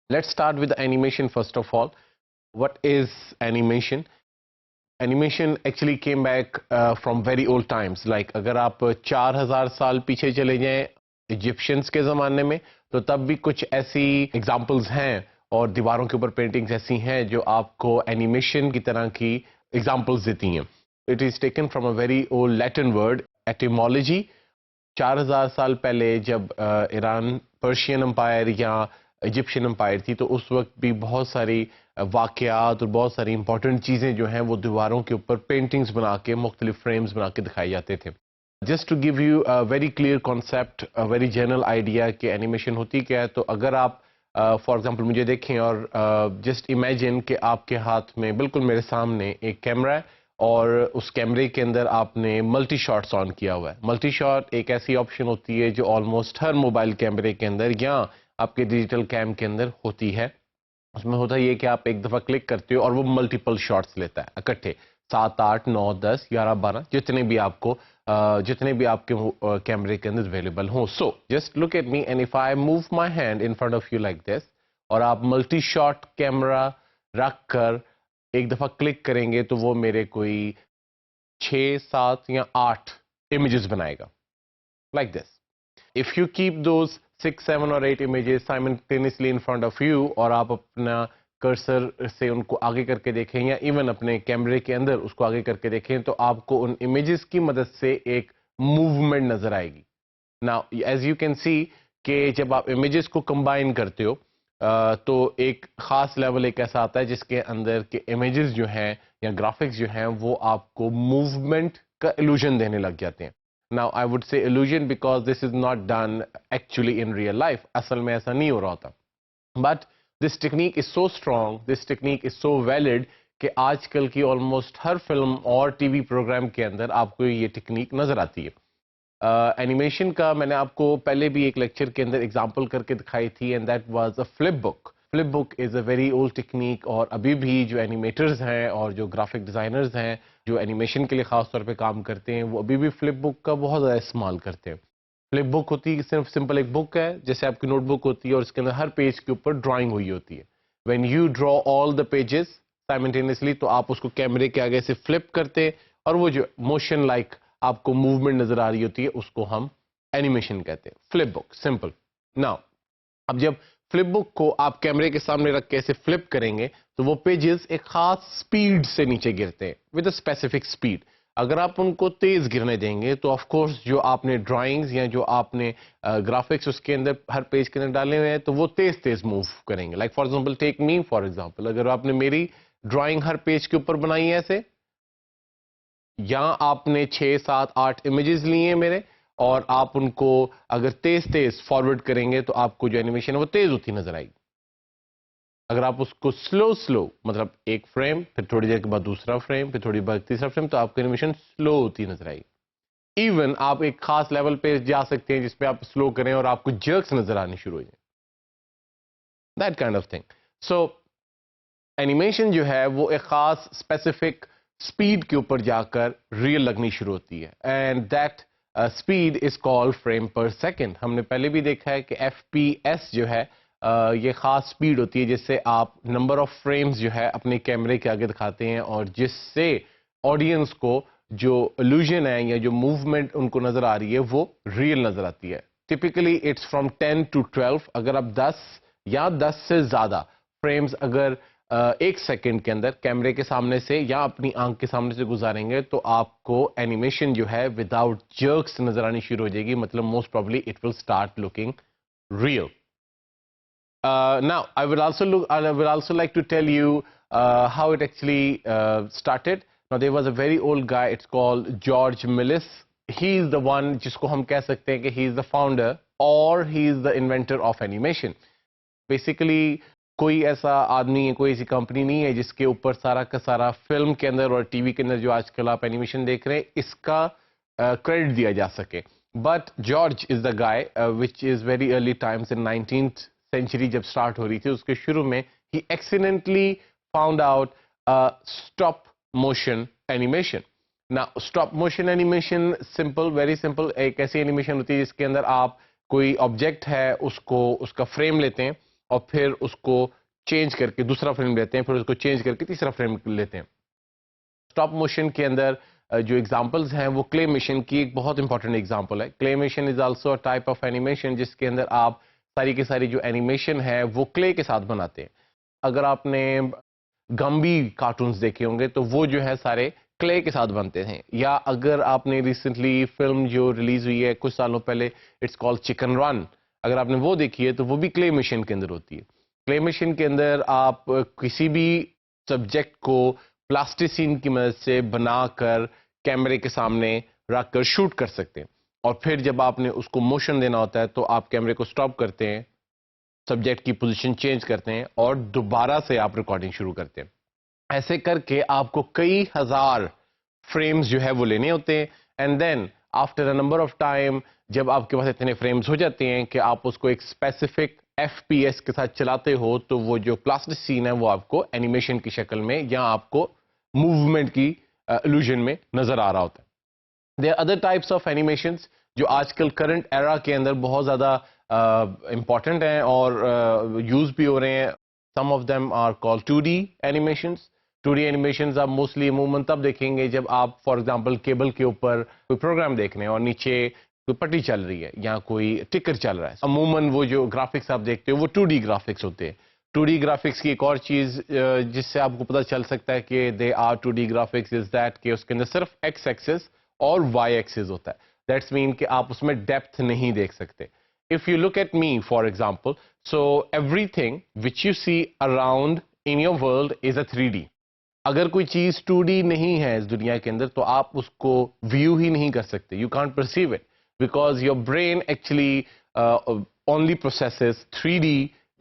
Let's start with the animation first of all. What is animation? Animation actually came back from very old times. Like اگر آپ 4000 سال پیچھے چلے جائیں Egyptians کے زمانے میں تو تب بھی کچھ ایسی ایگزامپلز ہیں اور دیواروں کے اوپر پینٹنگز ایسی ہیں جو آپ کو اینیمیشن کی طرح کی ایگزامپلز دیتی ہیں. It is taken from a very old Latin word, etymology. 4000 سال پہلے جب ایران پرشین امپائر یا ایجپشین امپائر تھی تو اس وقت بھی بہت ساری واقعات اور بہت ساری امپورٹنٹ چیزیں جو ہیں وہ دیواروں کے اوپر پینٹنگز بنا کے مختلف فریمز بنا کے دکھائے جاتے تھے. Just to give you very clear concept very general idea کہ اینیمیشن ہوتی کیا ہے, تو اگر آپ فار ایگزامپل مجھے دیکھیں اور جسٹ امیجن کہ آپ کے ہاتھ میں بالکل میرے سامنے ایک کیمرہ ہے اور اس کیمرے کے اندر آپ نے ملٹی شاٹس آن کیا ہوا ہے. ملٹی شاٹ ایک ایسی آپشن ہوتی ہے جو آلموسٹ ہر موبائل کیمرے کے اندر یا آپ کے ڈیجیٹل کیم کے اندر ہوتی ہے. اس میں ہوتا یہ کہ آپ ایک دفعہ کلک کرتے ہو اور وہ ملٹیپل شاٹس لیتا ہے اکٹھے 7 8 9 10 11 12 جتنے بھی آپ کے کیمرے کے اندر اویلیبل ہوں. So just look at me and if I move my hand in front of you like this اور آپ ملٹی شاٹ کیمرہ رکھ کر ایک دفعہ کلک کریں گے تو وہ میرے کوئی 6 7 یا 8 امیجز بنائے گا like this. If you keep those 6 7 or 8 images simultaneously in front of you اور آپ اپنا کرسر سے ان کو آگے کر کے دیکھیں یا ایون اپنے کیمرے کے اندر اس کو آگے کر کے دیکھیں تو آپ کو ان امیجز کی مدد سے ایک موومنٹ نظر آئے گی. Now as you can see کہ جب آپ امیجز کو کمبائن کرتے ہو تو ایک خاص لیول ایک ایسا آتا ہے جس کے اندر کہ امیجز جو ہیں یا گرافکس جو ہیں وہ آپ کو موومنٹ کا illusion دینے لگ جاتے ہیں. Now I would say illusion because this is not done actually in real life. اصل میں ایسا نہیں ہو رہا ہوتا. But this technique is so strong, this technique is so valid کہ آج کل کی almost ہر فلم اور ٹی وی پروگرام کے اندر آپ کو یہ ٹیکنیک نظر آتی ہے. اینیمیشن کا میں نے آپ کو پہلے بھی ایک لیکچر کے اندر اگزامپل کر کے دکھائی تھی and that was a flip book. Flip book is a very old technique اور ابھی بھی جو اینیمیٹرز ہیں اور جو گرافک ڈیزائنرز ہیں جو اینیمیشن کے لیے خاص طور پہ کام کرتے ہیں وہ ابھی بھی فلپ بک کا بہت زیادہ استعمال کرتے ہیں. فلپ بک ہوتی ہے صرف سمپل ایک بک ہے جیسے آپ کی نوٹ بک ہوتی ہے اور اس کے اندر ہر پیج کے اوپر ڈرائنگ ہوئی ہوتی ہے. When you draw all the pages simultaneously تو آپ اس کو کیمرے کے آگے سے فلپ کرتے اور وہ جو موشن لائک آپ کو موومنٹ نظر آ رہی ہوتی ہے اس کو ہم اینیمیشن کہتے ہیں. فلپ بک سمپل. ناؤ اب جب فلپ بک کو آپ کیمرے کے سامنے رکھ کے ایسے فلپ کریں گے تو وہ پیجز ایک خاص سپیڈ سے نیچے گرتے ہیں ود اے اسپیسیفک سپیڈ. اگر آپ ان کو تیز گرنے دیں گے تو آف کورس جو آپ نے ڈرائنگز یا جو آپ نے گرافکس اس کے اندر ہر پیج کے اندر ڈالے ہوئے ہیں تو وہ تیز تیز موو کریں گے. Like for example take me for example اگر آپ نے میری ڈرائنگ ہر پیج کے اوپر بنائی ہے ایسے یا آپ نے 6 7 8 امیجز لیے ہیں میرے اور آپ ان کو اگر تیز تیز فارورڈ کریں گے تو آپ کو جو اینیمیشن ہے وہ تیز ہوتی نظر آئے گی. اگر آپ اس کو سلو مطلب ایک فریم پھر تھوڑی دیر کے بعد دوسرا فریم پھر تھوڑی دیر تیسرا فریم تو آپ کی اینیمیشن سلو ہوتی نظر آئے گی. ایون آپ ایک خاص لیول پہ جا سکتے ہیں جس پہ آپ سلو کریں اور آپ کو جرکس نظر آنے شروع ہو جائیں. That kind of thing. So animation جو ہے وہ ایک خاص اسپیسیفک اسپیڈ کے اوپر جا کر ریئل لگنی شروع ہوتی ہے and that speed is call frame per second. ہم نے پہلے بھی دیکھا ہے کہ ایف پی ایس جو ہے یہ خاص اسپیڈ ہوتی ہے جس سے آپ نمبر آف فریمز جو ہے اپنے کیمرے کے آگے دکھاتے ہیں اور جس سے آڈینس کو جو illusion ہے یا جو موومنٹ ان کو نظر آ رہی ہے وہ ریئل نظر آتی ہے. Typically it's from 10 to 12. اگر آپ 10 یا 10 سے زیادہ فریمز اگر ایک سیکنڈ کے اندر کیمرے کے سامنے سے یا اپنی آنکھ کے سامنے سے گزاریں گے تو آپ کو اینیمیشن جو ہے وداؤٹ جرکس نظر آنی شروع ہو جائے گی. مطلب most probably it will start looking real. Now I will also like to tell you how it actually started. Now there was a very old guy, it's called George Millis. He is the one جس کو ہم کہہ سکتے ہیں کہ he is the founder or he is the inventor of animation. Basically کوئی ایسا آدمی ہے کوئی ایسی کمپنی نہیں ہے جس کے اوپر سارا کا سارا فلم کے اندر اور ٹی وی کے اندر جو آج کل آپ اینیمیشن دیکھ رہے ہیں اس کا کریڈٹ دیا جا سکے. But George is the guy which is very early times in 19th century جب سٹارٹ ہو رہی تھی اس کے شروع میں ہی accidentally found out stop motion animation. نا stop motion animation simple very simple ایک ایسی اینیمیشن ہوتی ہے جس کے اندر آپ کوئی آبجیکٹ ہے اس کا فریم لیتے ہیں اور پھر اس کو چینج کر کے دوسرا فریم لیتے ہیں, پھر اس کو چینج کر کے تیسرا فریم لیتے ہیں. اسٹاپ موشن کے اندر جو ایگزامپلز ہیں وہ کلے موشن کی ایک بہت امپورٹنٹ ایگزامپل ہے. Clay motion is also a type of animation جس کے اندر آپ ساری کی ساری جو اینیمیشن ہے وہ کلے کے ساتھ بناتے ہیں. اگر آپ نے گمبی کارٹونز دیکھے ہوں گے تو وہ جو ہے سارے کلے کے ساتھ بنتے ہیں. یا اگر آپ نے ریسنٹلی فلم جو ریلیز ہوئی ہے کچھ سالوں پہلے, اٹس کالڈ چکن رن, اگر آپ نے وہ دیکھی ہے تو وہ بھی کلے موشن کے اندر ہوتی ہے. کلے موشن کے اندر آپ کسی بھی سبجیکٹ کو پلاسٹیسین کی مدد سے بنا کر کیمرے کے سامنے رکھ کر شوٹ کر سکتے ہیں, اور پھر جب آپ نے اس کو موشن دینا ہوتا ہے تو آپ کیمرے کو سٹاپ کرتے ہیں, سبجیکٹ کی پوزیشن چینج کرتے ہیں اور دوبارہ سے آپ ریکارڈنگ شروع کرتے ہیں. ایسے کر کے آپ کو کئی ہزار فریمز جو ہے وہ لینے ہوتے ہیں, and then after a number of time جب آپ کے پاس اتنے فریمز ہو جاتے ہیں کہ آپ اس کو ایک اسپیسیفک ایف پی ایس کے ساتھ چلاتے ہو تو وہ جو پلاسٹک سین ہے وہ آپ کو اینیمیشن کی شکل میں یا آپ کو موومنٹ کی illusion میں نظر آ رہا ہوتا ہے. There are other types of animations جو آج کل کرنٹ ایرا کے اندر بہت زیادہ امپورٹنٹ ہیں اور یوز بھی ہو رہے ہیں. Some of them are called 2D animations. 2D animations آپ موسٹلی عموماً تب دیکھیں گے جب آپ فار ایگزامپل کیبل کے اوپر کوئی پروگرام دیکھ رہے ہیں اور نیچے کوئی پٹی چل رہی ہے یا کوئی ٹکر چل رہا ہے. عموماً وہ جو گرافکس آپ دیکھتے ہو وہ 2D گرافکس ہوتے ہیں. 2D گرافکس کی ایک اور چیز جس سے آپ کو پتہ چل سکتا ہے کہ they are 2D graphics is that کہ اس کے اندر صرف ایکس ایکسس اور وائی ایکسس ہوتا ہے. دیٹس مین کہ آپ اس میں ڈیپتھ نہیں دیکھ سکتے. If you look at me, for example, so everything which you see around in your world is a 3D. اگر کوئی چیز 2D نہیں ہے اس دنیا کے اندر تو آپ اس کو ویو ہی نہیں کر سکتے. You can't perceive it because your brain actually only processes 3D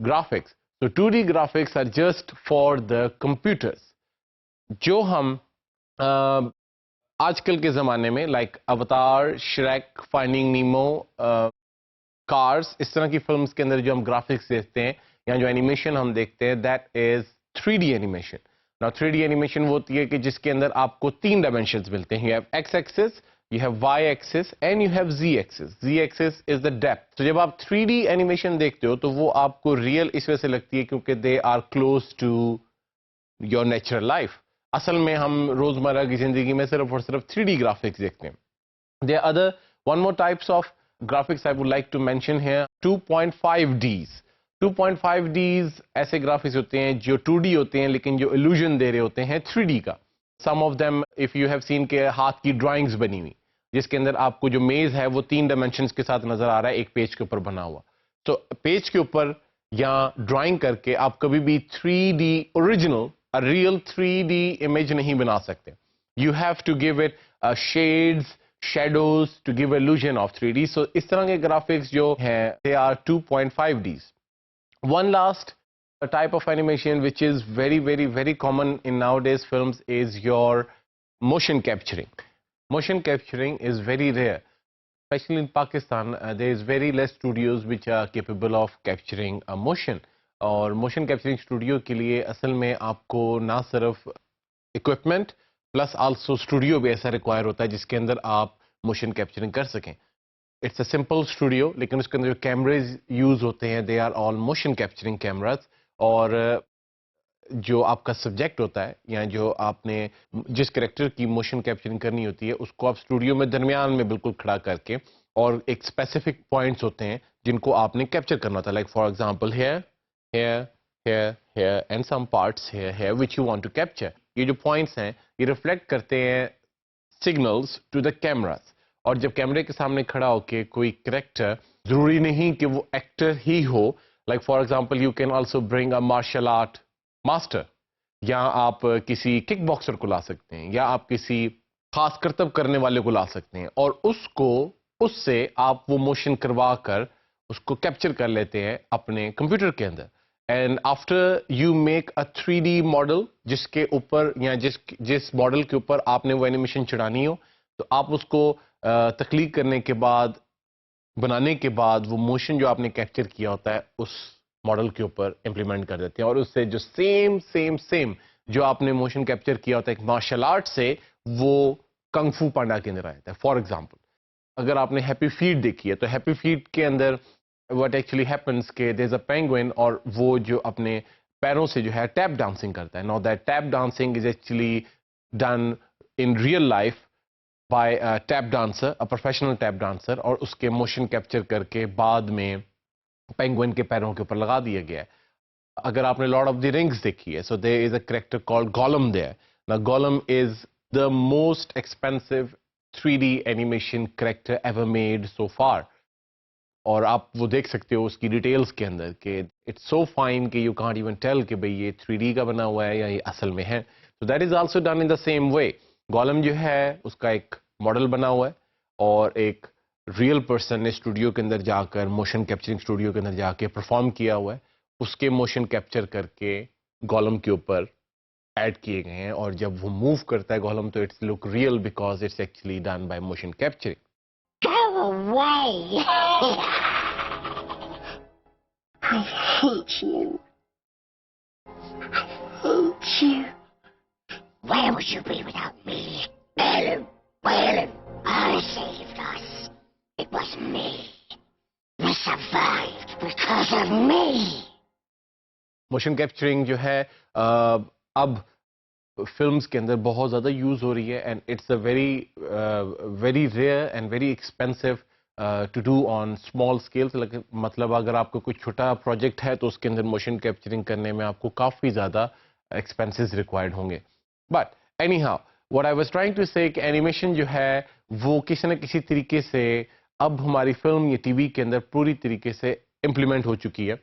graphics. So 2D graphics are just for the computers. جو ہم آج کل کے زمانے میں لائک اوتار, شریک, فائنڈنگ نیمو, کارز, اس طرح کی فلمز کے اندر جو ہم گرافکس دیکھتے ہیں یا جو اینیمیشن ہم دیکھتے ہیں دیٹ از 3D اینیمیشن. نا 3D اینیمیشن وہ ہوتی ہے کہ جس کے اندر آپ کو 3 ڈائمینشنز ملتے ہیں. You have X axis, you have y axis and you have z axis. Z axis is the depth. تو جب آپ 3D اینیمیشن دیکھتے ہو تو وہ آپ کو ریئل اس وجہ سے لگتی ہے کیونکہ they are close to your natural life. اصل میں ہم روزمرہ کی زندگی میں صرف اور صرف 3D گرافکس دیکھتے ہیں. There are other one more types of graphics I would like to mention here. 2.5Ds. 2.5Ds ایسے گرافکس ہوتے ہیں جو 2D ہوتے ہیں لیکن جو illusion دے رہے ہوتے ہیں 3D کا. Some of them if you have seen کہ ہاتھ کی ڈرائنگز بنی ہوئی جس کے اندر آپ کو جو میز ہے وہ 3 ڈائمینشنز کے ساتھ نظر آ رہا ہے ایک پیج کے اوپر بنا ہوا. تو پیج کے اوپر یا ڈرائنگ کر کے آپ کبھی بھی 3D original real 3D image نہیں بنا سکتے. You have to give it shades, shadows to give illusion of 3D. سو اس طرح کے گرافکس جو ہیں they are 2.5Ds. One last type of animation which is very common in nowadays films is your motion capturing. Motion capturing is very rare. Especially in Pakistan, there is very less studios which are capable of capturing a motion. اور motion capturing studio کے لیے اصل میں آپ کو نہ صرف equipment plus also studio بھی ایسا ریکوائر ہوتا ہے جس کے اندر آپ موشن کیپچرنگ کر سکیں. اٹس اے سمپل اسٹوڈیو لیکن اس کے اندر جو کیمریز یوز ہوتے ہیں they are all motion capturing cameras. اور جو آپ کا سبجیکٹ ہوتا ہے یا جو آپ نے جس کریکٹر کی موشن کیپچرنگ کرنی ہوتی ہے اس کو آپ اسٹوڈیو میں درمیان میں بالکل کھڑا کر کے اور ایک اسپیسیفک پوائنٹس ہوتے ہیں جن کو آپ نے کیپچر کرنا ہوتا ہے. Like for example here and some parts here which you want to capture. یہ جو پوائنٹس ہیں یہ ریفلیکٹ کرتے ہیں سگنلز ٹو دا کیمراز. اور جب کیمرے کے سامنے کھڑا ہو کے کوئی کریکٹر, ضروری نہیں کہ وہ ایکٹر ہی ہو, like for example you can also bring a martial art master, یا آپ کسی کک باکسر کو لا سکتے ہیں یا آپ کسی خاص کرتب کرنے والے کو لا سکتے ہیں اور اس سے آپ وہ موشن کروا کر اس کو کیپچر کر لیتے ہیں اپنے کمپیوٹر کے اندر. And after you make a 3D model جس کے اوپر یا جس ماڈل کے اوپر آپ نے وہ اینیمیشن چڑھانی ہو تو آپ اس کو تخلیق کرنے کے بعد, بنانے کے بعد وہ موشن جو آپ نے کیپچر کیا ہوتا ہے اس ماڈل کے اوپر امپلیمنٹ کر دیتے ہیں اور اس سے جو سیم جو آپ نے موشن کیپچر کیا ہوتا ہے ایک مارشل آرٹ سے وہ کنگ فو پانڈا کے اندر آتا ہے. فار ایگزامپل اگر آپ نے ہیپی فیٹ دیکھی ہے تو ہیپی فیٹ کے اندر what actually happens کہ there's a penguin اور وہ جو اپنے پیروں سے جو ہے ٹیپ ڈانسنگ کرتا ہے. Now that tap dancing is actually done in real life by a tap dancer, a professional tap dancer, اور اس کے موشن کیپچر کر کے بعد میں پینگوئن کے پیروں کے اوپر لگا دیا گیا ہے. اگر آپ نے لارڈ آف دی رنگس دیکھی ہے, so there is a character called Gollum there. Now Gollum is the most expensive 3D animation character ever made so far. اور آپ وہ دیکھ سکتے ہو اس کی ڈیٹیلز کے اندر کہ اٹس سو فائن کہ یو کانٹ ایون ٹیل کہ بھئی یہ 3D کا بنا ہوا ہے یا یہ اصل میں ہے. So that is also done in the same way. Gollum جو ہے اس کا ایک ماڈل بنا ہوا ہے اور ایک ریئل پرسن نے اسٹوڈیو کے اندر جا کر موشن کیپچرنگ اسٹوڈیو کے اندر جا کے پرفارم کیا ہوا ہے. اس کے موشن کیپچر کر کے گولم کے اوپر ایڈ کیے گئے ہیں اور جب وہ موو کرتا ہے گولم تو it's look real because it's actually done by motion capturing. Go away! I hate you. I hate you. Where would you be without me? Ellen, Ellen, I saved us. It was me. We survived because of me. Motion capturing جو ہے اب films کے اندر بہت زیادہ use ہو رہی ہے and it's a very rare and very expensive to do on small scales. مطلب اگر آپ کو کوئی چھوٹا پروجیکٹ ہے تو اس کے اندر موشن کیپچرنگ کرنے میں آپ کو کافی زیادہ ایکسپینسز ریکوائرڈ ہوں گے. But anyhow what I was trying to say کہ اینیمیشن جو ہے وہ کسی نہ کسی طریقے سے اب ہماری فلم یا ٹی وی کے اندر پوری طریقے سے امپلیمنٹ ہو چکی ہے.